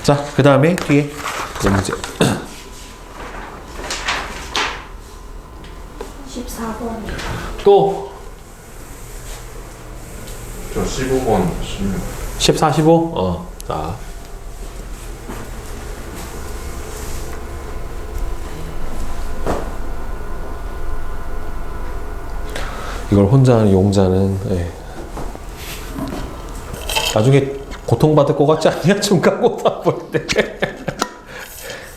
자, 그 다음에 뒤에 문제. 14번. 또 저 15번 16. 14, 15? 자. 이걸 혼자 하는 용자는, 예. 나중에 고통받을 것 같지 않냐? 중간고사 볼 때.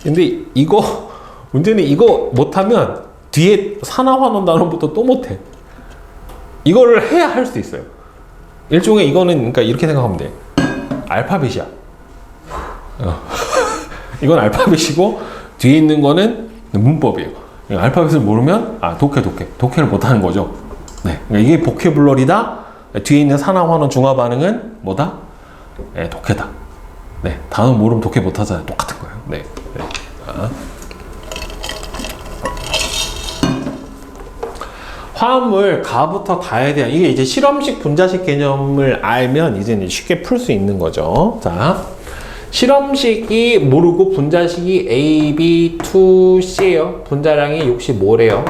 근데 이거, 문제는 이거 못하면 뒤에 산화환원 단원부터 또 못해. 이거를 해야 할 수 있어요. 일종의 이거는, 그러니까 이렇게 생각하면 돼. 알파벳이야. 이건 알파벳이고, 뒤에 있는 거는 문법이에요. 알파벳을 모르면, 독해를 못하는 거죠. 네. 그러니까 이게 보캐블러리다. 뒤에 있는 산화환원 중화반응은 뭐다? 네, 독해다. 네. 단어 모르면 독해 못하잖아요. 똑같은 거예요. 네. 네. 자. 화합물 가부터 다에 대한, 이게 이제 실험식 분자식 개념을 알면 이제 쉽게 풀 수 있는 거죠. 자, 실험식이 모르고 분자식이 A, B, 2, C예요. 분자량이 65래요.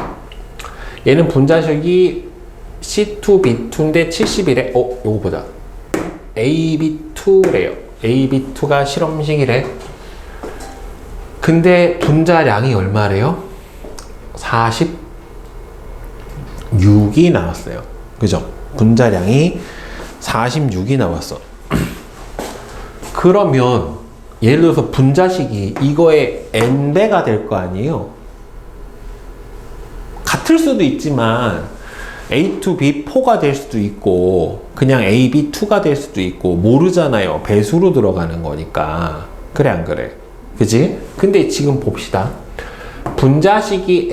얘는 분자식이 C2, B2인데 71에, 요거 보자. AB2래요. AB2가 실험식이래. 근데 분자량이 얼마래요? 46이 나왔어요. 그죠? 분자량이 46이 나왔어. 그러면 예를 들어서 분자식이 이거의 n배가 될 거 아니에요? 같을 수도 있지만 A2B4가 될 수도 있고 그냥 AB2가 될 수도 있고 모르잖아요. 배수로 들어가는 거니까. 그래 안 그래? 그지? 근데 지금 봅시다. 분자식이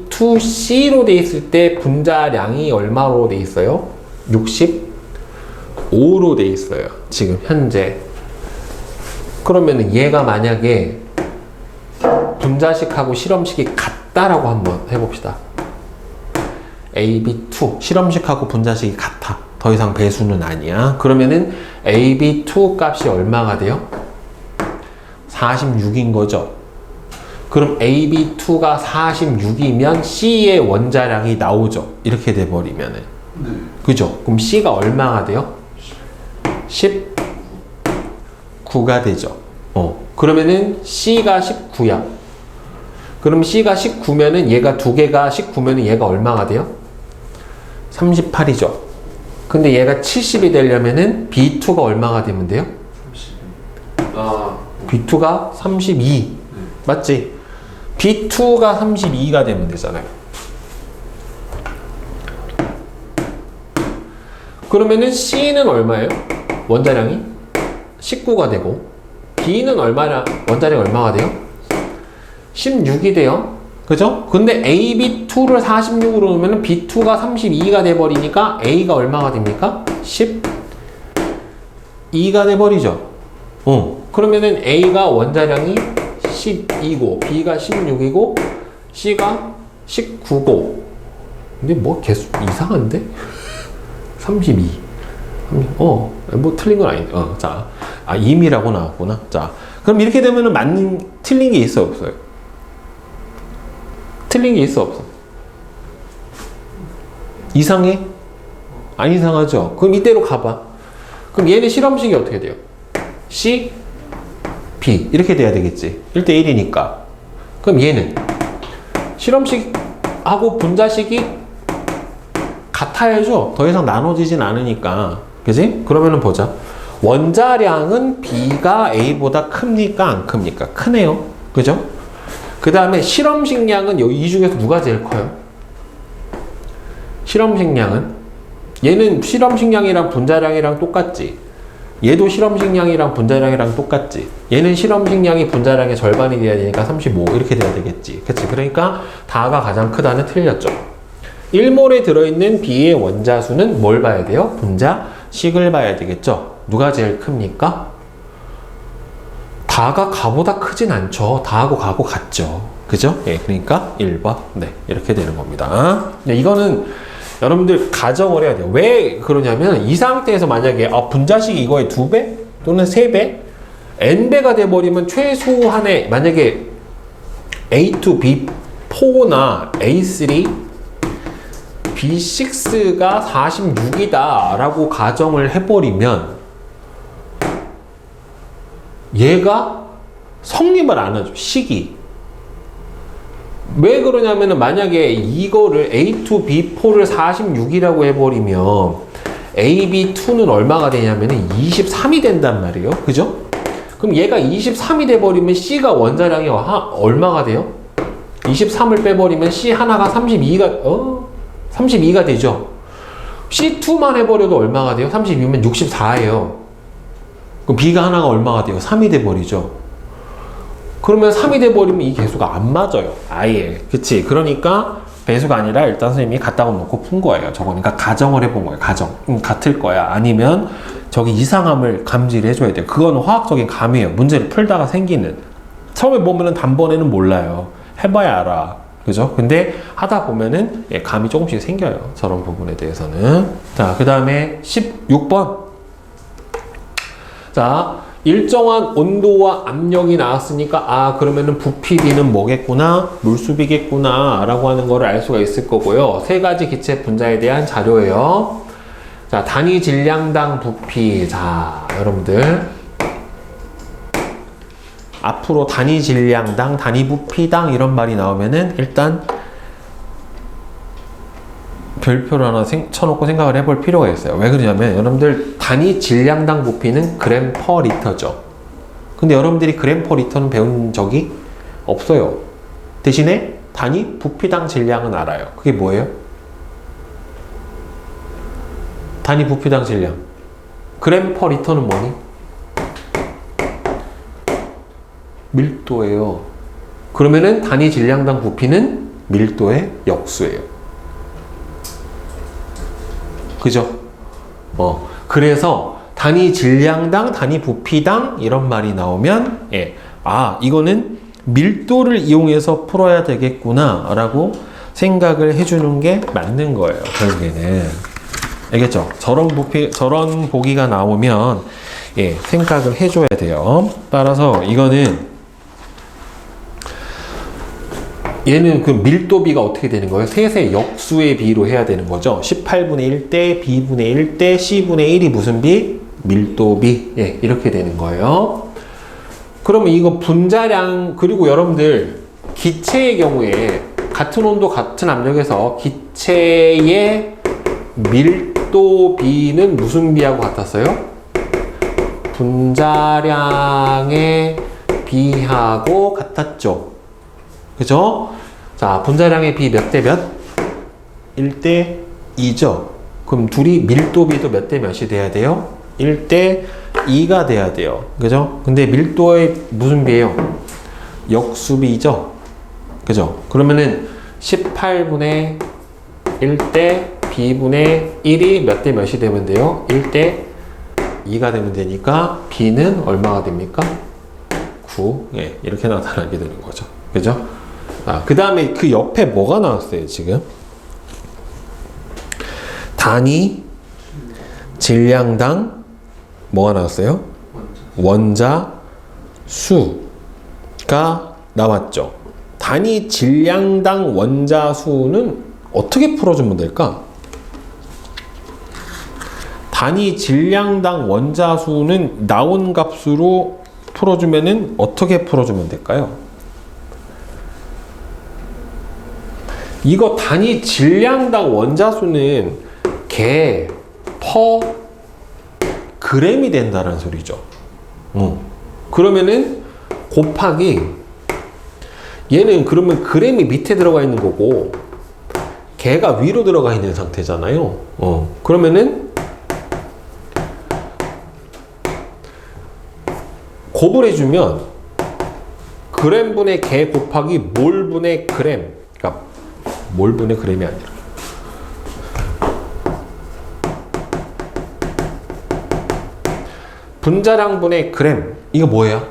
AB2C로 돼 있을 때 분자량이 얼마로 돼 있어요? 65로 돼 있어요. 지금 현재. 그러면 얘가 만약에 분자식하고 실험식이 같다라고 한번 해봅시다. AB2 실험식하고 분자식이 같아. 더 이상 배수는 아니야. 그러면은 AB2 값이 얼마가 돼요? 46인 거죠. 그럼 AB2가 46이면 C의 원자량이 나오죠. 이렇게 돼버리면은. 네. 그죠? 그럼 C가 얼마가 돼요? 19가 되죠. 그러면은 C가 19야. 그럼 C가 19면은 얘가 두 개가 19면은 얘가 얼마가 돼요? 38이죠. 근데 얘가 70이 되려면은 B2가 얼마가 되면 돼요? 32. B2가 32. 맞지? B2가 32가 되면 되잖아요. 그러면은 C는 얼마예요? 원자량이 19가 되고 B는 원자량이 얼마가 돼요? 16이 돼요. 그죠? 근데 AB2를 46으로 놓으면 B2가 32가 돼버리니까 A가 얼마가 됩니까? 12가 돼버리죠. 그러면은 A가 원자량이 12고 B가 16이고 C가 19고 근데 뭐 개수 이상한데? 32 뭐 틀린 건 아닌데 자, 임이라고 나왔구나. 자, 그럼 이렇게 되면은 틀린 게 있어 없어요? 틀린 게 있어 없어? 이상해? 안 이상하죠? 그럼 이대로 가봐. 그럼 얘는 실험식이 어떻게 돼요? C, B 이렇게 돼야 되겠지. 1대1이니까. 그럼 얘는 실험식하고 분자식이 같아야죠. 더 이상 나눠지진 않으니까. 그지? 그러면은 보자. 원자량은 B가 A보다 큽니까? 안 큽니까? 크네요. 그죠? 그 다음에 실험식 양은 이 중에서 누가 제일 커요? 실험식 양은? 얘는 실험식 양이랑 분자량이랑 똑같지. 얘도 실험식 양이랑 분자량이랑 똑같지. 얘는 실험식 양이 분자량의 절반이 돼야 되니까 35 이렇게 돼야 되겠지. 그치? 그러니까 다가 가장 크다는 틀렸죠. 1몰에 들어있는 B의 원자수는 뭘 봐야 돼요? 분자식을 봐야 되겠죠. 누가 제일 큽니까? 다가 가보다 크진 않죠. 다하고 가고 같죠. 그죠? 예, 그러니까 1번. 네, 이렇게 되는 겁니다. 네, 이거는 여러분들 가정을 해야 돼요. 왜 그러냐면 이 상태에서 만약에 분자식이 이거의 2배 또는 3배 n배가 돼버리면 최소한의 만약에 A2, B4나 A3, B6가 46이다 라고 가정을 해버리면 얘가 성립을 안 하죠. 식이. 왜 그러냐면은 만약에 이거를 A2, B4를 46이라고 해버리면 AB2는 얼마가 되냐면은 23이 된단 말이에요. 그죠? 그럼 얘가 23이 돼버리면 C가 원자량이 얼마가 돼요? 23을 빼버리면 C 하나가 32가 되죠. C2만 해버려도 얼마가 돼요? 32면 64예요. 그럼 B가 하나가 얼마가 돼요? 3이 돼버리죠. 그러면 3이 돼버리면 이 개수가 안 맞아요. 아예. 그치? 그러니까 배수가 아니라 일단 선생님이 갖다가 놓고 푼 거예요. 저거니까 가정을 해본 거예요. 가정. 같을 거야. 아니면 저기 이상함을 감지를 해줘야 돼요. 그건 화학적인 감이에요. 문제를 풀다가 생기는. 처음에 보면은 단번에는 몰라요. 해봐야 알아. 그죠? 근데 하다 보면은 감이 조금씩 생겨요. 저런 부분에 대해서는. 자, 그 다음에 16번. 자, 일정한 온도와 압력이 나왔으니까 그러면은 부피비는 뭐겠구나? 물수비겠구나 라고 하는 거를 알 수가 있을 거고요. 세 가지 기체 분자에 대한 자료예요. 자, 단위 질량당 부피. 자, 여러분들 앞으로 단위 질량당, 단위 부피당 이런 말이 나오면은 일단 별표를 하나 쳐놓고 생각을 해볼 필요가 있어요. 왜 그러냐면 여러분들 단위 질량당 부피는 그램 퍼 리터죠. 근데 여러분들이 그램 퍼 리터는 배운 적이 없어요. 대신에 단위 부피당 질량은 알아요. 그게 뭐예요? 단위 부피당 질량. 그램 퍼 리터는 뭐니? 밀도예요. 그러면은 단위 질량당 부피는 밀도의 역수예요. 그죠? 그래서 단위 질량당, 단위 부피당 이런 말이 나오면 이거는 밀도를 이용해서 풀어야 되겠구나 라고 생각을 해주는 게 맞는 거예요. 결국에는. 알겠죠? 저런 보기가 나오면 생각을 해줘야 돼요. 따라서 이거는 얘는 그 밀도비가 어떻게 되는 거예요? 셋의 역수의 비로 해야 되는 거죠. 18분의 1대 B분의 1대 C분의 1이 무슨 비? 밀도비. 이렇게 되는 거예요. 그러면 이거 분자량, 그리고 여러분들 기체의 경우에 같은 온도, 같은 압력에서 기체의 밀도비는 무슨 비하고 같았어요? 분자량의 비하고 같았죠. 그죠? 자, 분자량의 비 몇 대 몇? 1대 2죠. 그럼 둘이 밀도비도 몇 대 몇이 돼야 돼요? 1대 2가 돼야 돼요. 그죠? 근데 밀도의 무슨 비예요? 역수비죠. 그죠? 그러면은 18분의 1대 B분의 1이 몇 대 몇이 되면 돼요? 1대 2가 되면 되니까 B는 얼마가 됩니까? 9. 이렇게 나타나게 되는 거죠. 그죠? 그 다음에 그 옆에 뭐가 나왔어요, 지금? 단위 질량당 뭐가 나왔어요? 원자 수가 나왔죠. 단위 질량당 원자 수는 어떻게 풀어주면 될까? 단위 질량당 원자 수는 나온 값으로 풀어주면은 어떻게 풀어주면 될까요? 이거 단위 질량당 원자수는 개, 퍼, 그램이 된다는 소리죠. 그러면은 곱하기 얘는 그러면 그램이 밑에 들어가 있는 거고 개가 위로 들어가 있는 상태잖아요. 그러면은 곱을 해주면 그램분의 개 곱하기 몰분의 그램. 그러니까 몰분의 그램이 아니라 분자량분의 그램. 이거 뭐예요?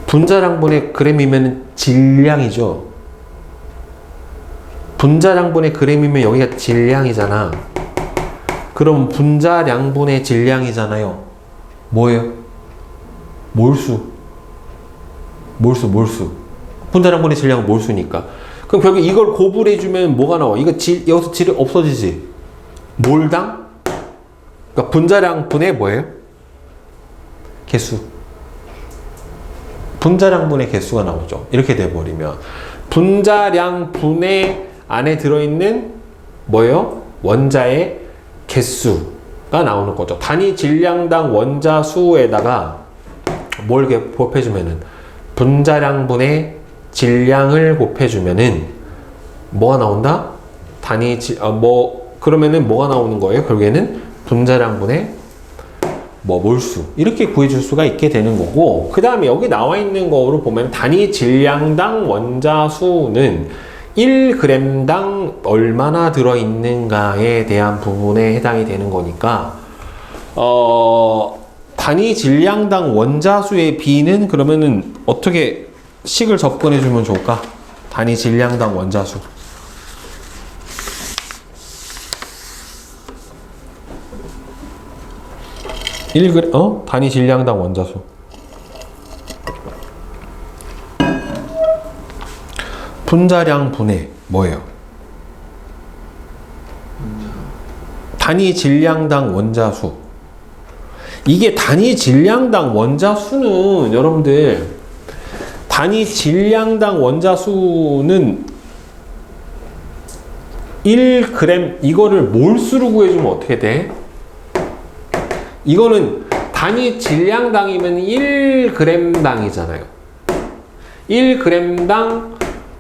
분자량분의 그램이면 질량이죠. 분자량분의 그램이면 여기가 질량이잖아. 그럼 분자량분의 질량이잖아요. 뭐예요? 몰수. 분자량분의 질량은 몰수니까. 그럼 결국 이걸 곱을해주면 뭐가 나와? 이거 여기서 질이 없어지지? 몰당? 그러니까 분자량분의 뭐예요? 개수. 분자량분의 개수가 나오죠. 이렇게 돼버리면 분자량분의 안에 들어있는 뭐예요? 원자의 개수가 나오는 거죠. 단위 질량당 원자 수에다가 뭘 이렇게 곱해주면은 분자량분의 질량을 곱해주면은 뭐가 나온다? 그러면은 뭐가 나오는 거예요? 결국에는 분자량분의 몰수 이렇게 구해줄 수가 있게 되는 거고, 그 다음에 여기 나와 있는 거로 보면 단위 질량당 원자 수는 1g당 얼마나 들어있는가에 대한 부분에 해당이 되는 거니까 단위 질량당 원자 수의 비는 그러면은 어떻게 식을 접근해 주면 좋을까? 단위 질량당 원자 수. 단위 질량당 원자수. 분자량 분의 뭐예요? 단위 질량당 원자수. 이게 단위 질량당 원자수는 여러분들 단위 질량당 원자수는 1g 이거를 몰수로 구해주면 어떻게 돼? 이거는 단위 질량당이면 1g당이잖아요. 1g당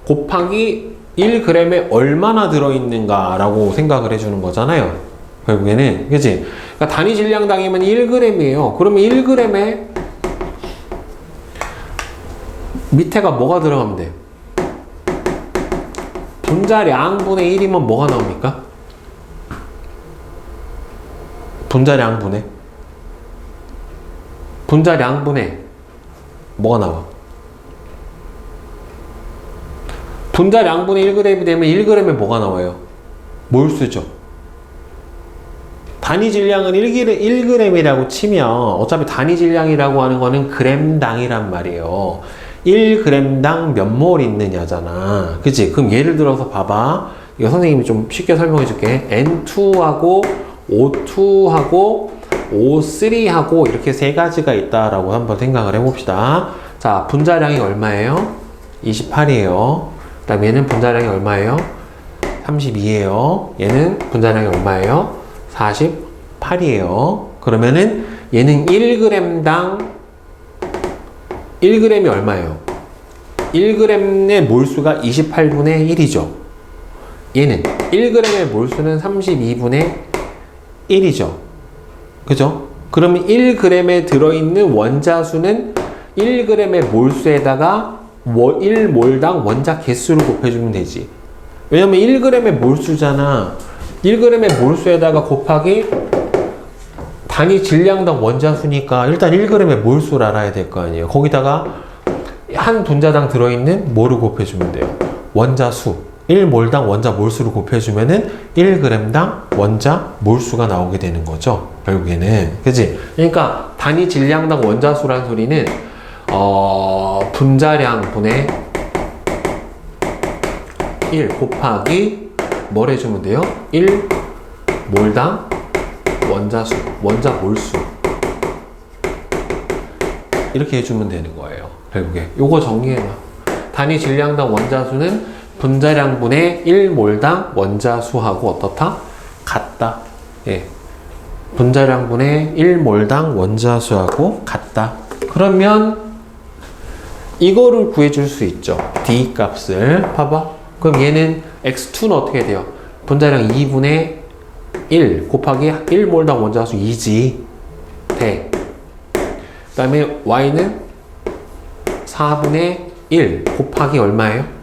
곱하기 1g에 얼마나 들어있는가라고 생각을 해주는 거잖아요. 결국에는, 그치? 그러니까 단위 질량당이면 1g이에요. 그러면 1g에 밑에가 뭐가 들어가면 돼요? 분자량분의 1이면 뭐가 나옵니까? 분자량분의 뭐가 나와? 분자량분의 1g이 되면 1g에 뭐가 나와요? 몰수죠. 단위 질량은 1g이라고 치면 어차피 단위 질량이라고 하는 거는 g당이란 말이에요. 1g당 몇 몰 있느냐잖아. 그치? 그럼 예를 들어서 봐봐. 이거 선생님이 좀 쉽게 설명해 줄게. N2하고 O2하고 O3하고 이렇게 세 가지가 있다라고 한번 생각을 해봅시다. 자, 분자량이 얼마예요? 28이에요. 그 다음에 얘는 분자량이 얼마예요? 32예요. 얘는 분자량이 얼마예요? 48이에요. 그러면은 얘는 1g당 1g이 얼마예요? 1g의 몰수가 28분의 1이죠. 얘는 1g의 몰수는 32분의 1이죠. 그죠? 그러면 1g에 들어있는 원자수는 1g의 몰수에다가 1몰당 원자 개수를 곱해주면 되지. 왜냐면 1g의 몰수잖아. 1g의 몰수에다가 곱하기 단위 질량당 원자수니까 일단 1g의 몰수를 알아야 될 거 아니에요. 거기다가 한 분자당 들어있는 뭐를 곱해주면 돼요? 원자수. 1몰당 원자 몰수를 곱해주면은 1g당 원자 몰수가 나오게 되는 거죠. 결국에는. 그치? 그러니까 단위 질량당 원자수란 소리는 분자량분의 1 곱하기 뭘 해주면 돼요? 1몰당 원자수, 원자 몰수. 이렇게 해주면 되는 거예요. 결국에. 요거 정리해놔. 단위 질량당 원자수는 분자량분의 1몰당 원자수하고 어떻다? 같다. 예. 분자량분의 1몰당 원자수하고 같다. 그러면 이거를 구해줄 수 있죠. D 값을. 봐봐. 그럼 얘는 X2는 어떻게 돼요? 분자량 2분의 1 곱하기 1몰당 원자수 2지. 돼. 그 다음에 Y는 4분의 1 곱하기 얼마예요?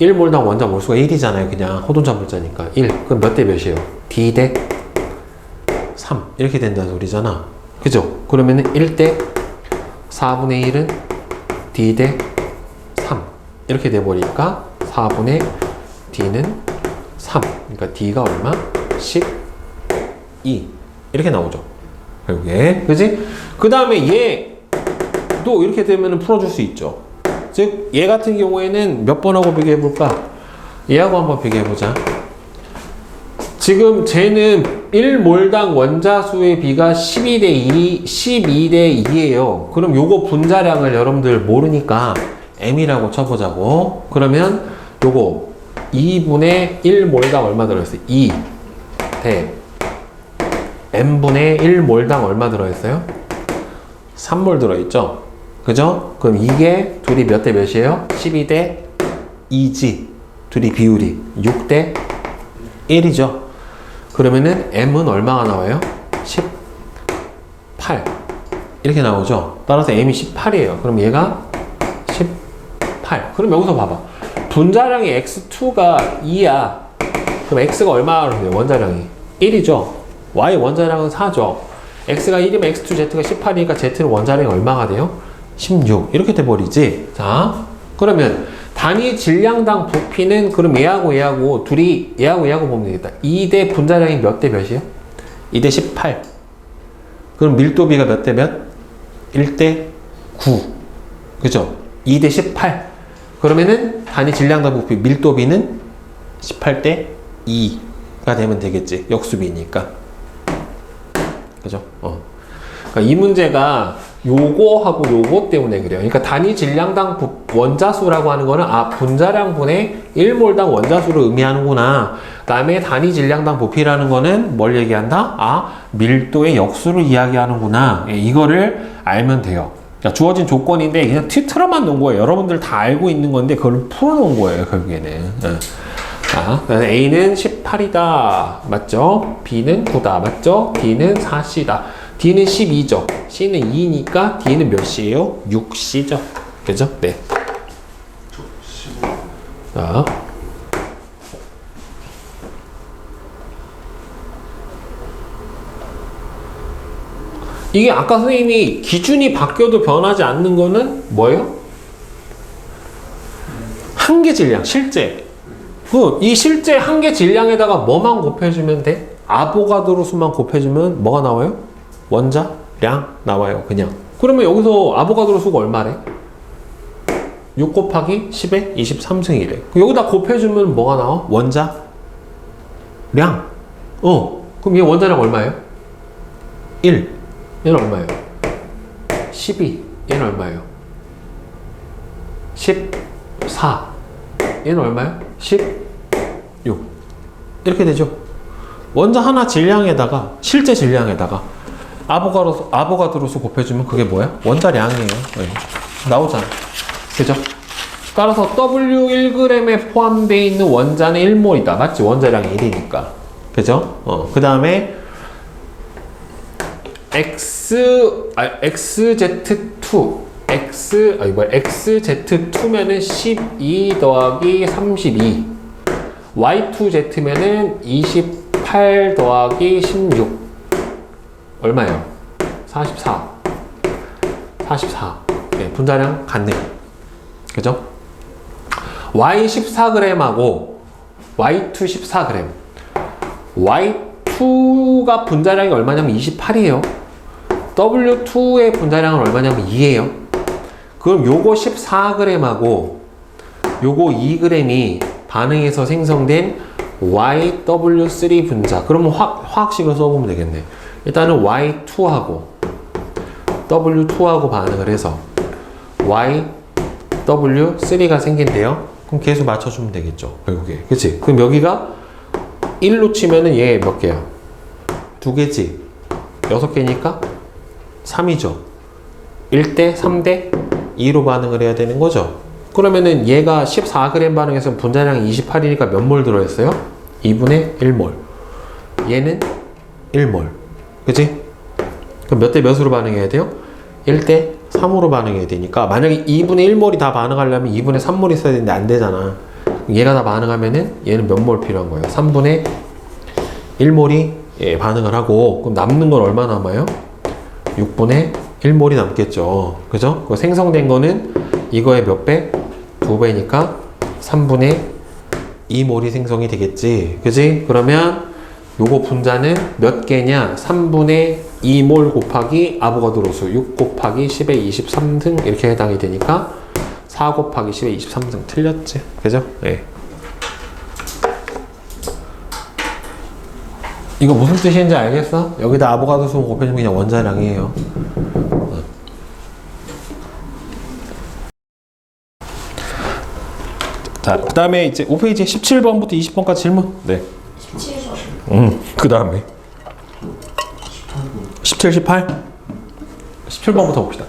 1몰당 원자 몰수가 1이잖아요. 그냥 호돈자 물자니까 1. 그럼 몇 대 몇이에요? D 대 3 이렇게 된다는 소리잖아. 그죠? 그러면은 1대 4분의 1은 D 대 3 이렇게 돼버리니까 4분의 D는 3. 그러니까 D가 얼마? 12 이렇게 나오죠. 결국에. 그지? 그 다음에 얘도 이렇게 되면 풀어줄 수 있죠. 즉, 얘 같은 경우에는 몇 번하고 비교해볼까? 얘하고 한번 비교해보자. 지금 쟤는 1몰당 원자수의 비가 12대 12대 2예요. 그럼 요거 분자량을 여러분들 모르니까 m이라고 쳐보자고. 그러면 요거 2분의 1몰당 얼마 들어있어요? 2 대 m분의 1몰당 얼마 들어있어요? 3몰 들어있죠? 그죠? 그럼 이게 둘이 몇 대 몇이에요? 12대 2지. 둘이 비율이 6대 1이죠. 그러면은 m은 얼마가 나와요? 18 이렇게 나오죠. 따라서 m이 18이에요. 그럼 얘가 18. 그럼 여기서 봐봐. 분자량이 x2가 2야. 그럼 x가 얼마나 돼요? 원자량이 1이죠. y 원자량은 4죠. x가 1이면 x2 z가 18이니까 z는 원자량이 얼마가 돼요? 16 이렇게 돼버리지. 자, 그러면 단위 질량당 부피는 그럼 얘하고 둘이 얘하고 보면 되겠다. 2대 분자량이 몇 대 몇이에요? 2대 18. 그럼 밀도비가 몇 대 몇? 1대 9. 그죠? 2대 18. 그러면은 단위 질량당 부피 밀도비는 18대 2가 되면 되겠지. 역수비니까. 그죠? 그러니까 이 문제가 요거하고 요거 때문에 그래요. 그러니까 단위 질량당 원자수라고 하는 거는 분자량분의 1몰당 원자수를 의미하는구나. 그 다음에 단위 질량당 부피라는 거는 뭘 얘기한다? 밀도의 역수를 이야기하는구나. 이거를 알면 돼요. 그러니까 주어진 조건인데 그냥 틀어만 놓은 거예요. 여러분들 다 알고 있는 건데 그걸 풀어놓은 거예요. 결국에는. 자, 그래서 A는 18이다. 맞죠? B는 9다. 맞죠? D는 4C다. D는 12죠. C는 2니까 D는 몇 C예요? 6C죠. 그죠? 네. 자. 이게 아까 선생님이 기준이 바뀌어도 변하지 않는 거는 뭐예요? 한계 질량, 실제. 이 실제 한계 질량에다가 뭐만 곱해주면 돼? 아보가드로 수만 곱해주면 뭐가 나와요? 원자량 나와요. 그냥. 그러면 여기서 아보가드로 수가 얼마래? 6 곱하기 10에 23승이래. 여기다 곱해주면 뭐가 나와? 원자량. 그럼 얘 원자량 얼마예요? 1. 얘는 얼마예요? 12. 얘는 얼마예요? 14. 얘는 얼마예요? 16. 이렇게 되죠. 원자 하나 질량에다가, 실제 질량에다가 아보가드로수 곱해주면 그게 뭐야? 원자량이에요. 네. 나오잖아. 그죠? 따라서 W1g에 포함되어 있는 원자는 1몰이다. 맞지? 원자량이 1이니까. 그죠? 그 다음에 XZ2면은 12 더하기 32. Y2Z면은 28 더하기 16. 얼마예요? 44. 44. 네, 분자량 같네요. 그죠? Y 14g하고 Y2 14g. Y2가 분자량이 얼마냐면 28이에요. W2의 분자량은 얼마냐면 2예요. 그럼 요거 14g하고 요거 2g이 반응해서 생성된 YW3 분자. 그러면 화학식을 써보면 되겠네. 일단은 Y2하고 W2하고 반응을 해서 YW3가 생긴대요. 그럼 계수 맞춰주면 되겠죠. 결국에. 그치? 그럼 여기가 1로 치면은 얘 몇 개야? 2개지? 6개니까 3이죠. 1대 3대 2로 반응을 해야 되는 거죠. 그러면은 얘가 14g 반응해서 분자량이 28이니까 몇 몰 들어있어요? 2분의 1몰. 얘는 1몰. 그치? 그럼 몇 대 몇으로 반응해야 돼요? 1대 3으로 반응해야 되니까 만약에 2분의 1몰이 다 반응하려면 2분의 3몰이 있어야 되는데 안 되잖아. 얘가 다 반응하면은 얘는 몇 몰 필요한 거예요? 3분의 1몰이 반응을 하고 그럼 남는 건 얼마 남아요? 6분의 1몰이 남겠죠. 그죠? 그 생성된 거는 이거의 몇 배? 2배니까 3분의 2몰이 생성이 되겠지. 그지? 그러면 요거 분자는 몇 개냐? 3분의 2몰 곱하기 아보가드로수 6 곱하기 10의 23승 이렇게 해당이 되니까 4 곱하기 10의 23승 틀렸지? 그죠? 네. 이거 무슨 뜻인지 알겠어? 여기다 아보가드수 곱해주면 그냥 원자량이에요. 자, 그 다음에 이제 5페이지 17번부터 20번까지 질문. 네. 17번. 그 다음에 17, 18? 17번부터 봅시다.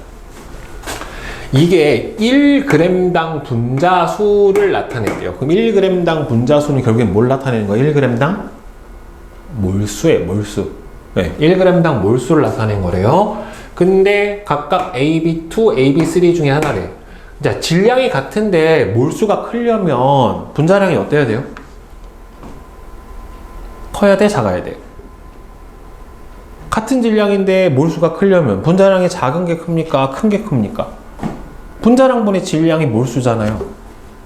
이게 1g당 분자수를 나타낸대요. 그럼 1g당 분자수는 결국엔 뭘 나타내는 거야? 1g당 몰수예요, 몰수. 네, 1g당 몰수를 나타낸 거래요. 근데 각각 AB2, AB3 중에 하나래. 자, 질량이 같은데 몰수가 크려면 분자량이 어때야 돼요? 커야 돼, 작아야 돼? 같은 질량인데 몰수가 크려면 분자량이 작은 게 큽니까? 큰 게 큽니까? 분자량분의 질량이 몰수잖아요.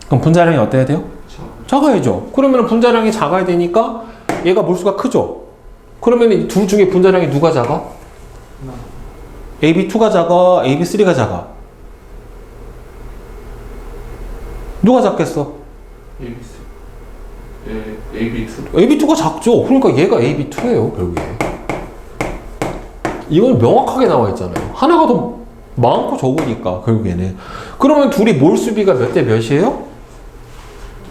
그럼 분자량이 어때야 돼요? 작아야죠. 그러면 분자량이 작아야 되니까 얘가 몰수가 크죠? 그러면 이 둘 중에 분자량이 누가 작아? AB2가 작아? AB3가 작아? 누가 작겠어? AB2. AB2가 작죠. 그러니까 얘가 AB2예요, 결국에. 이건 명확하게 나와 있잖아요. 하나가 더 많고 적으니까, 결국에는. 그러면 둘이 몰수비가 몇 대 몇이에요?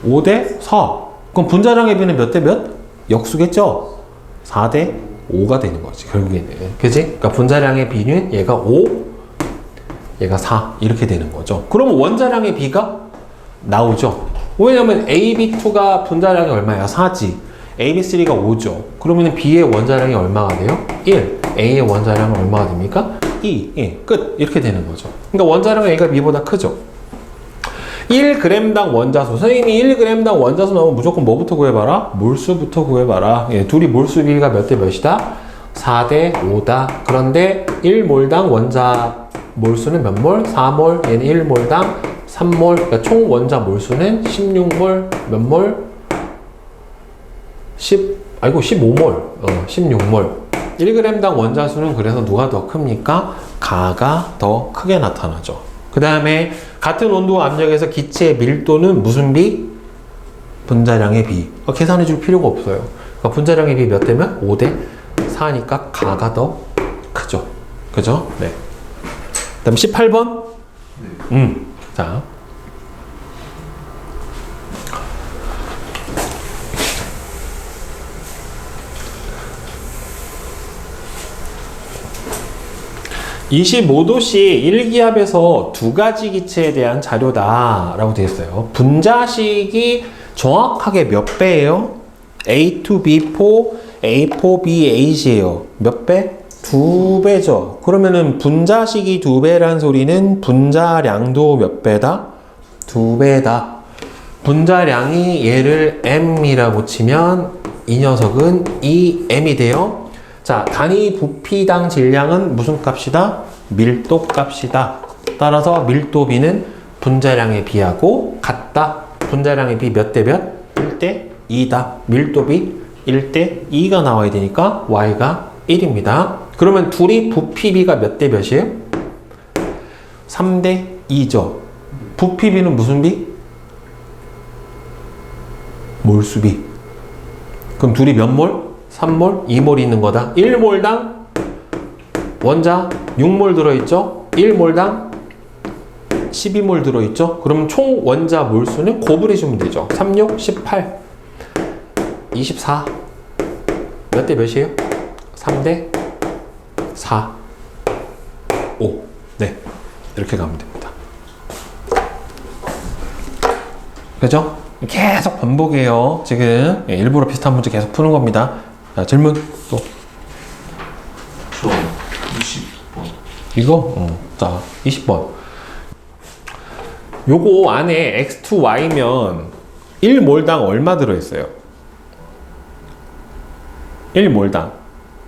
5대 4. 그럼 분자량의 비는 몇 대 몇? 역수겠죠? 4대 5가 되는 거지, 결국에는. 그지? 그러니까 분자량의 비는 얘가 5, 얘가 4. 이렇게 되는 거죠. 그러면 원자량의 비가 나오죠. 왜냐면 AB2가 분자량이 얼마야? 4지. AB3가 5죠. 그러면 B의 원자량이 얼마가 돼요? 1. A의 원자량은 얼마가 됩니까? 2. 예, 끝. 이렇게 되는 거죠. 그러니까 원자량은 A가 B보다 크죠. 1g당 원자수. 선생님이 1g당 원자수 나오면 무조건 뭐부터 구해봐라? 몰수부터 구해봐라. 예, 둘이 몰수 비가 몇 대 몇이다? 4대 5다. 그런데 1몰당 원자 몰수는 몇 몰? 4몰. 얘는 1몰당 3몰. 그러니까 총 원자 몰수는 16몰. 몇 몰? 15몰. 16몰. 1g당 원자수는 그래서 누가 더 큽니까? 가가 더 크게 나타나죠. 그 다음에 같은 온도 압력에서 기체의 밀도는 무슨 비? 분자량의 비. 계산해 줄 필요가 없어요. 그러니까 분자량의 비 몇 대면? 5대 4니까 가가 더 크죠. 그죠? 네. 그 다음 18번. 자. (25도씨) 1기압에서 두 가지 기체에 대한 자료다 라고 되어 있어요. 분자식이 정확하게 몇 배예요? A2B4, A4B8이에요. 몇 배? 2배죠. 그러면은 분자식이 2배란 소리는 분자량도 몇 배다? 2배다. 분자량이 얘를 M이라고 치면 이 녀석은 2M이 돼요. 자, 단위 부피당 질량은 무슨 값이다? 밀도 값이다. 따라서 밀도비는 분자량에 비하고 같다. 분자량의 비 몇 대 몇? 1대 2다. 밀도비 1대 2가 나와야 되니까 Y가 1입니다. 그러면 둘이 부피비가 몇 대 몇이에요? 3대 2죠. 부피비는 무슨 비? 몰수비. 그럼 둘이 몇 몰? 3몰? 2몰 있는 거다. 1몰당 원자 6몰 들어있죠? 1몰당 12몰 들어있죠? 그럼 총 원자 몰수는 곱을해주면 되죠. 36, 18, 24. 몇 대 몇이에요? 3대 4, 5. 네. 이렇게 가면 됩니다. 그죠? 계속 반복해요. 지금 일부러 비슷한 문제 계속 푸는 겁니다. 자, 질문 또. 저 20번. 이거? 자, 20번. 요거 안에 X2, Y면 1몰당 얼마 들어있어요? 1몰당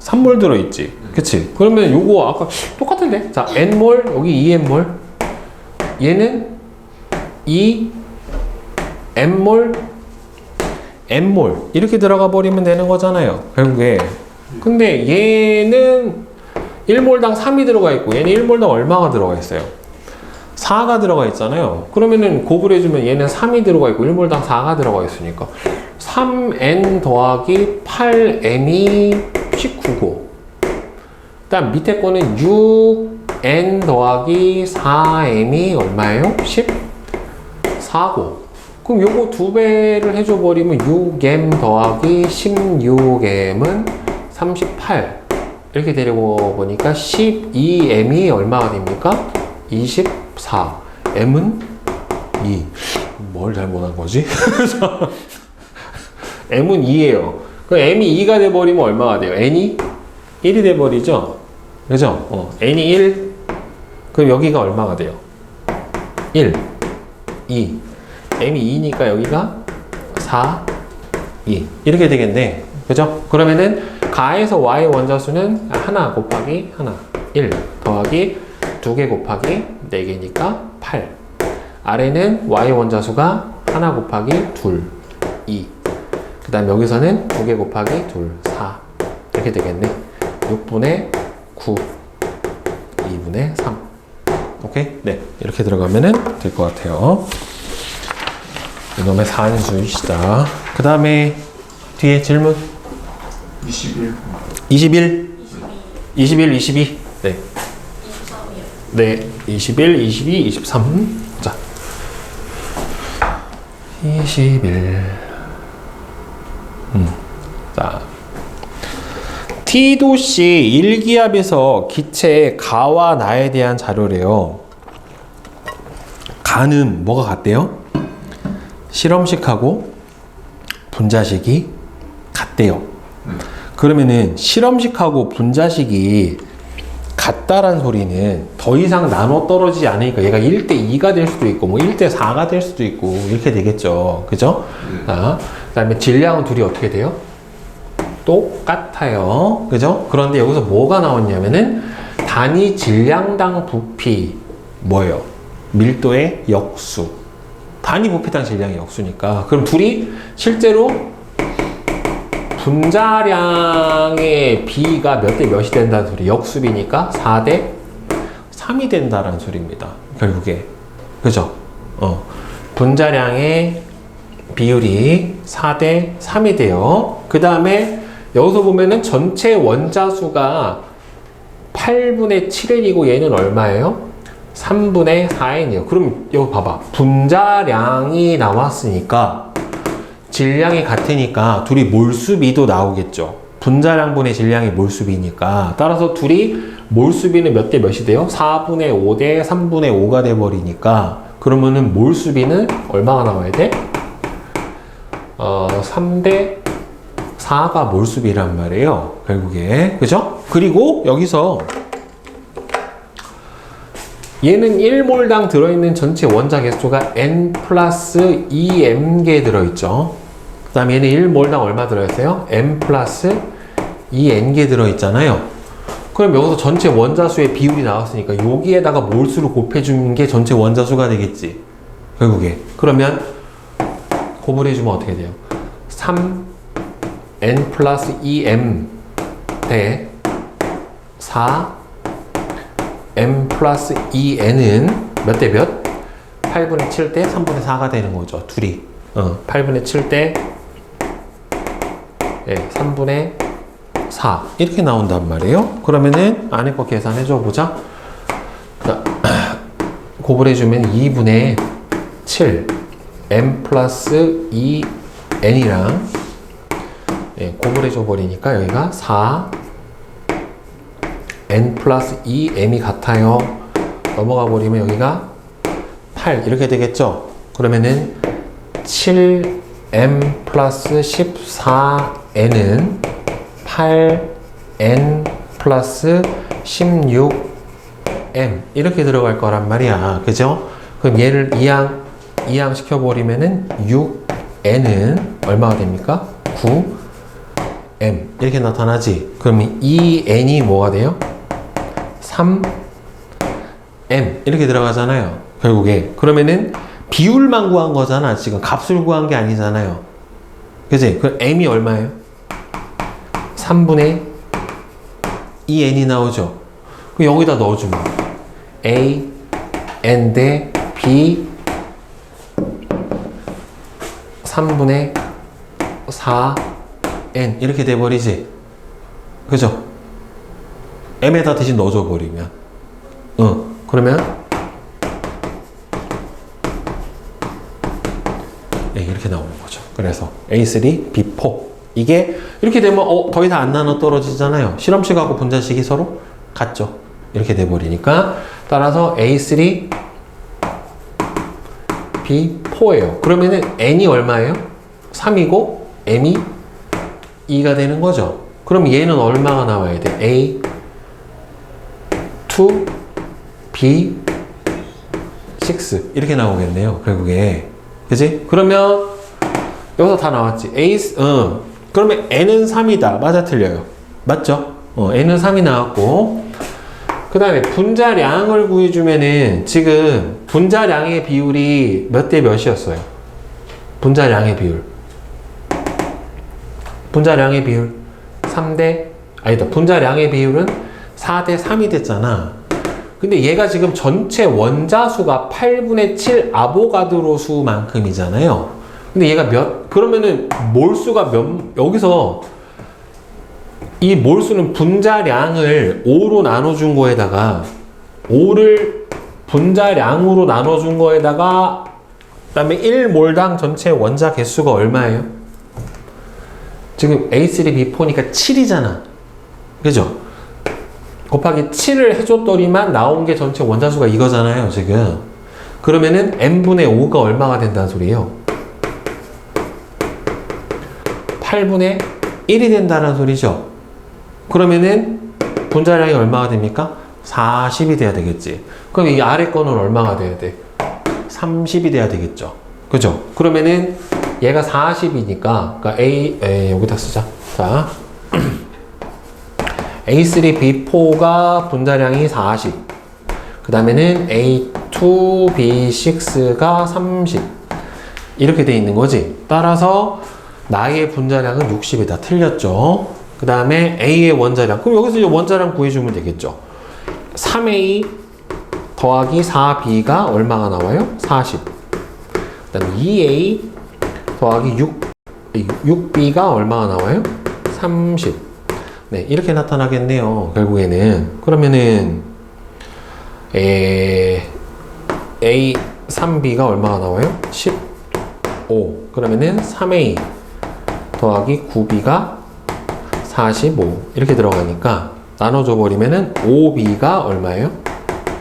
3몰 들어있지? 그치? 그러면 요거 아까 똑같은데? 자, N몰, 여기 2N몰. 얘는 2M몰, n몰 이렇게 들어가 버리면 되는 거잖아요 결국에. 근데 얘는 1몰당 3이 들어가 있고 얘는 1몰당 얼마가 들어가 있어요? 4가 들어가 있잖아요. 그러면은 곱을 해주면 얘는 3이 들어가 있고 1몰당 4가 들어가 있으니까 3n 더하기 8m이 19고 그 다음 밑에 거는 6n 더하기 4m이 얼마예요? 14고 그럼 요거 2배를 해줘 버리면 6m 더하기 16m은 38 이렇게 데리고 보니까 12m이 얼마가 됩니까? 24 m은 2 뭘 잘못한 거지? m은 2예요. 그럼 m이 2가 돼버리면 얼마가 돼요? n이 1이 돼버리죠? 그죠? n이 1 그럼 여기가 얼마가 돼요? 1 2 m이 2니까 여기가 4 2 이렇게 되겠네. 그죠? 그러면은 가에서 y 원자수는 하나 곱하기 하나 1 더하기 2개 곱하기 4개니까 8 아래는 y 원자수가 하나 곱하기 2 2 그 다음 여기서는 2개 곱하기 2 4 이렇게 되겠네. 6분의 9 2분의 3 오케이? 네 이렇게 들어가면은 될 것 같아요. 이놈의 4인수이시다. 그 다음에 뒤에 질문 21. 21 21 22 네. 23이요. 네 21 22 23 자 21 자 T도씨 일기압에서 기체의 가와 나에 대한 자료래요. 가는 뭐가 같대요? 실험식하고 분자식이 같대요. 그러면은 실험식하고 분자식이 같다란 소리는 더 이상 나눠 떨어지지 않으니까 얘가 1대2가 될 수도 있고 뭐 1대4가 될 수도 있고 이렇게 되겠죠. 그죠? 자, 그 다음에 질량은 둘이 어떻게 돼요? 똑같아요. 그죠? 그런데 여기서 뭐가 나왔냐면은 단위 질량당 부피 뭐예요? 밀도의 역수. 단위 부피당 질량의 역수니까. 그럼 둘이 실제로 분자량의 비가 몇 대 몇이 된다는 소리. 역수비니까 4대 3이 된다는 소리입니다. 결국에. 그죠? 분자량의 비율이 4대 3이 돼요. 그 다음에 여기서 보면은 전체 원자수가 8분의 7n이고 얘는 얼마예요? 3분의 4n이에요. 그럼 여기 봐봐. 분자량이 나왔으니까 질량이 같으니까 둘이 몰수비도 나오겠죠. 분자량분의 질량이 몰수비니까. 따라서 둘이 몰수비는 몇 대 몇이 돼요? 4분의 5대 3분의 5가 돼버리니까 그러면은 몰수비는 얼마가 나와야 돼? 3대 4가 몰수비란 말이에요. 결국에. 그죠? 그리고 여기서 얘는 1몰당 들어있는 전체 원자 개수가 n 플러스 2m개 들어있죠. 그 다음에 얘는 1몰당 얼마 들어있어요? m 플러스 2n개 들어있잖아요. 그럼 여기서 전체 원자수의 비율이 나왔으니까 여기에다가 몰수를 곱해주는 게 전체 원자수가 되겠지. 결국에. 그러면 곱을 해주면 어떻게 돼요? 3n 플러스 2m 대 4 m 플러스 2n은 몇 대 몇? 8분의 7 대 3분의 4가 되는 거죠. 둘이. 8분의 7 대 3분의 4 이렇게 나온단 말이에요. 그러면은 안에 거 계산해 줘 보자. 곱을 해주면 2분의 7 m 플러스 2n이랑 곱을 해줘 버리니까 여기가 4 n 플러스 2m이 같아요. 넘어가 버리면 여기가 8 이렇게 되겠죠. 그러면은 7m 플러스 14n은 8n 플러스 16m 이렇게 들어갈 거란 말이야. 그죠? 그럼 얘를 이항 시켜버리면은 6n은 얼마가 됩니까? 9m 이렇게 나타나지. 그러면 2n이 뭐가 돼요? 3m 이렇게 들어가잖아요. 결국에. 그러면은 비율만 구한 거잖아. 지금 값을 구한 게 아니잖아요. 그지? 그 m이 얼마예요? 3분의 2n이 나오죠? 그 여기다 넣어주면 a n 대 b 3분의 4n 이렇게 돼버리지? 그죠? m에다 대신 넣어줘 버리면 그러면 네, 이렇게 나오는 거죠. 그래서 A3, B4 이게 이렇게 되면 더 이상 안 나눠 떨어지잖아요. 실험식하고 분자식이 서로 같죠. 이렇게 돼버리니까 따라서 A3, B4예요. 그러면은 N이 얼마예요? 3이고 M이 2가 되는 거죠. 그럼 얘는 얼마가 나와야 돼? A, 2, B, 6 이렇게 나오겠네요. 결국에 그지? 그러면 여기서 다 나왔지. 그러면 n은 3이다. 맞아 틀려요? 맞죠? n은 3이 나왔고 그 다음에 분자량을 구해주면은 지금 분자량의 비율이 몇 대 몇이었어요? 분자량의 비율 3대 아니다. 분자량의 비율은 4대 3이 됐잖아. 근데 얘가 지금 전체 원자수가 8분의 7 아보가드로 수만큼이잖아요. 근데 얘가 그러면은 몰수가 여기서 이 몰수는 분자량을 5로 나눠준 거에다가 5를 분자량으로 나눠준 거에다가 그 다음에 1몰당 전체 원자 개수가 얼마예요? 지금 A3B4니까 7이잖아. 그죠? 곱하기 7을 해줬더니만 나온 게 전체 원자수가 이거잖아요, 지금. 그러면은 n분의 5가 얼마가 된다는 소리예요? 8분의 1이 된다는 소리죠. 그러면은 분자량이 얼마가 됩니까? 40이 돼야 되겠지. 그럼 이 아래 거는 얼마가 돼야 돼? 30이 돼야 되겠죠. 그죠? 그러면은 얘가 40이니까 그러니까 여기다 쓰자. 자. A3, B4가 분자량이 40. 그 다음에는 A2, B6가 30. 이렇게 돼 있는 거지. 따라서 나의 분자량은 60이다. 틀렸죠. 그 다음에 A의 원자량. 그럼 여기서 이제 원자량 구해주면 되겠죠. 3A 더하기 4B가 얼마가 나와요? 40. 그 다음에 2A 더하기 6B가 얼마가 나와요? 30. 네, 이렇게 나타나겠네요. 결국에는. 그러면은 A 3B가 얼마가 나와요? 15. 그러면은 3A 더하기 9B가 45. 이렇게 들어가니까 나눠줘 버리면은 5B가 얼마예요?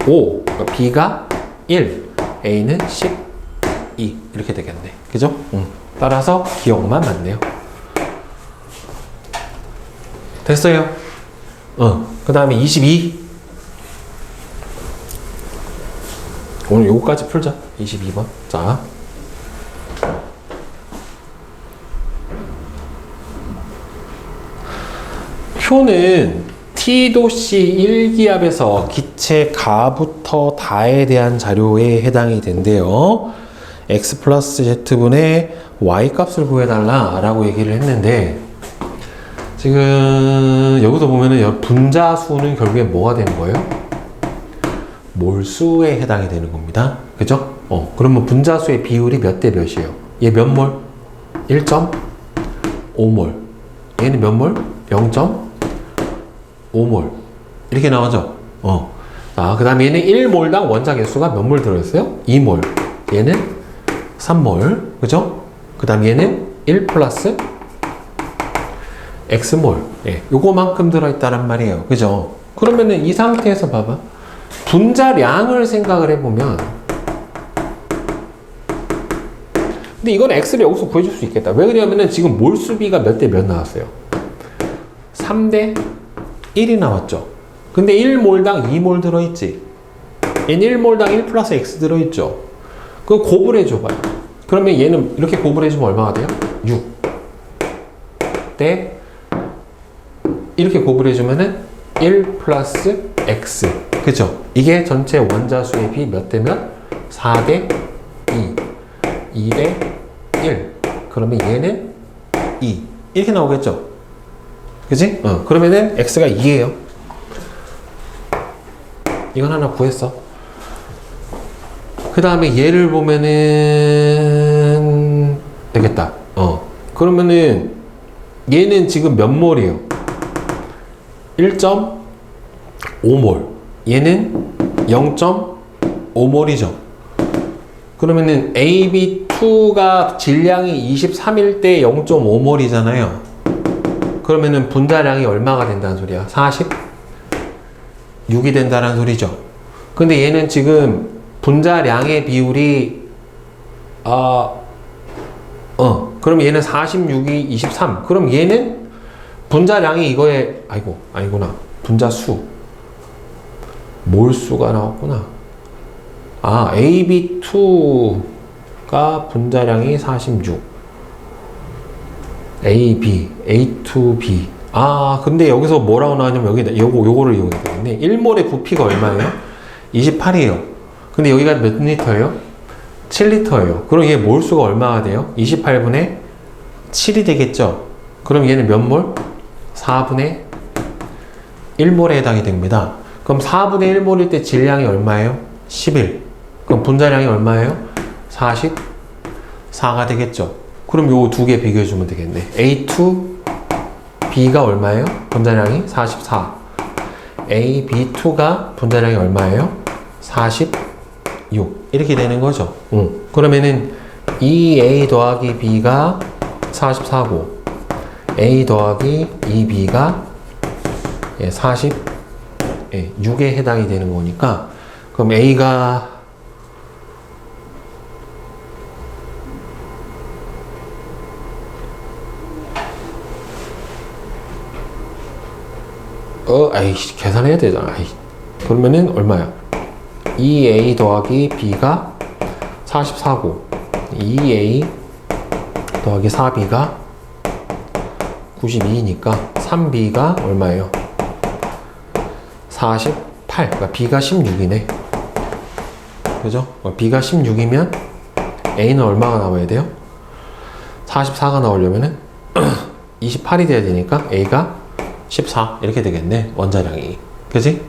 5. 그러니까 B가 1. A는 12. 이렇게 되겠네. 그죠? 따라서 기억만 맞네요. 됐어요? 그 다음에 22. 오늘 요거까지 풀자. 22번. 자. 표는 T도씨 1기압에서 기체 가부터 다에 대한 자료에 해당이 된대요. X 플러스 Z분의 Y 값을 구해달라 라고 얘기를 했는데 지금 여기서 보면은 분자수는 결국에 뭐가 되는 거예요? 몰수에 해당이 되는 겁니다. 그죠? 그러면 분자수의 비율이 몇 대 몇이에요? 얘 몇 몰? 1.5몰. 얘는 몇 몰? 0.5몰. 이렇게 나오죠? 그 다음에 얘는 1몰당 원자 개수가 몇 몰 들어있어요? 2몰. 얘는 3몰. 그죠? 그 다음 얘는 1 플러스 X몰. 예, 요거만큼 들어있다란 말이에요. 그죠? 그러면은 이 상태에서 봐봐. 분자량을 생각을 해보면 근데 이건 X를 여기서 구해줄 수 있겠다. 왜 그러냐면은 지금 몰수비가 몇 대 몇 나왔어요? 3대 1이 나왔죠. 근데 1몰당 2몰 들어있지. 얘는 1몰당 1 플러스 X 들어있죠. 그거 곱을해줘봐요. 그러면 얘는 이렇게 곱을해주면 얼마가 돼요? 6 대 이렇게 곱을해주면은 1 플러스 X. 그죠? 이게 전체 원자수의 비 몇 대 몇? 4대 2. 2대 1. 그러면 얘는 2 이렇게 나오겠죠? 그지? 그러면은 x가 2예요. 이건 하나 구했어. 그 다음에 얘를 보면은 되겠다. 그러면은 얘는 지금 몇 몰이에요? 1.5몰. 얘는 0.5몰이죠. 그러면은 AB2가 질량이 23일 때 0.5몰이잖아요. 그러면은 분자량이 얼마가 된다는 소리야? 46이 된다는 소리죠. 근데 얘는 지금 분자량의 비율이 그럼 얘는 46이 23. 그럼 얘는 분자량이 이거에 아니구나. 분자수. 몰수가 나왔구나. AB2가 분자량이 46. A2B. 근데 여기서 뭐라고 나왔냐면 여기다 요거를 이용해야 되겠네. 1몰의 부피가 얼마예요? 28이에요. 근데 여기가 몇 리터예요? 7리터예요. 그럼 얘 몰수가 얼마가 돼요? 28분의 7이 되겠죠? 그럼 얘는 몇 몰? 4분의 1몰에 해당이 됩니다. 그럼 4분의 1몰일 때 질량이 얼마예요? 11. 그럼 분자량이 얼마예요? 44가 되겠죠? 그럼 요 두 개 비교해주면 되겠네. A2B가 얼마예요? 분자량이 44. AB2가 분자량이 얼마예요? 46. 이렇게 되는 거죠. 그러면은 2A 더하기 B가 44고 A 더하기 2B가 46에 해당이 되는 거니까 그럼 A가 계산해야 되잖아. 그러면은 얼마야? 2A 더하기 B가 44고 2A 더하기 4B가 92니까 3B가 얼마예요? 48. 그러니까 B가 16이네. 그죠? B가 16이면 A는 얼마가 나와야 돼요? 44가 나오려면은 28이 돼야 되니까 A가 14 이렇게 되겠네. 원자량이. 그지?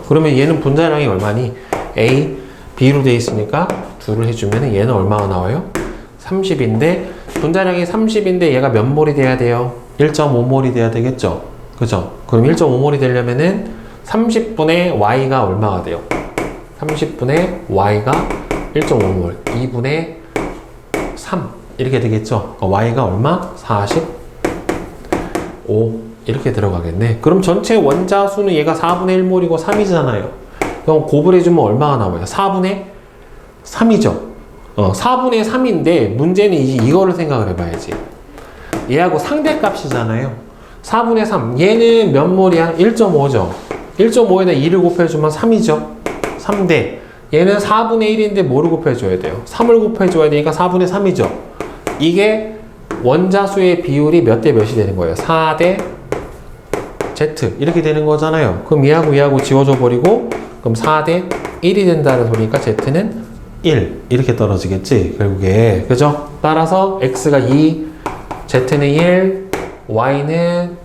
그러면 얘는 분자량이 얼마니? A, B로 돼 있으니까 둘을 해주면 얘는 얼마가 나와요? 30인데 분자량이 30인데 얘가 몇 몰이 돼야 돼요? 1.5몰이 돼야 되겠죠? 그죠? 그럼 1.5몰이 되려면은 30분의 Y가 얼마가 돼요? 30분의 Y가 1.5몰 2분의 3 이렇게 되겠죠? Y가 얼마? 45 이렇게 들어가겠네. 그럼 전체 원자수는 얘가 4분의 1몰이고 3이잖아요. 그럼 곱을해주면 얼마가 나와요? 4분의 3이죠. 4분의 3인데 문제는 이거를 생각을 해봐야지. 얘하고 상대값이잖아요. 4분의 3. 얘는 몇 몰이야? 1.5죠. 1.5에다 2를 곱해주면 3이죠. 3대. 얘는 4분의 1인데 뭐를 곱해줘야 돼요? 3을 곱해줘야 되니까 4분의 3이죠. 이게 원자수의 비율이 몇 대 몇이 되는 거예요? 4대 Z 이렇게 되는 거잖아요. 그럼 얘하고 지워줘 버리고 그럼 4대 1이 된다는 소리니까 Z는 1 이렇게 떨어지겠지 결국에. 그죠? 따라서 X가 2 Z는 1 Y는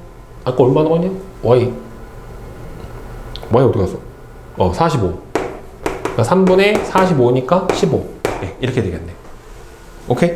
아까 얼마 나왔냐? Y 어디 갔어? 45. 그러니까 3분의 45니까 15 네, 이렇게 되겠네. 오케이?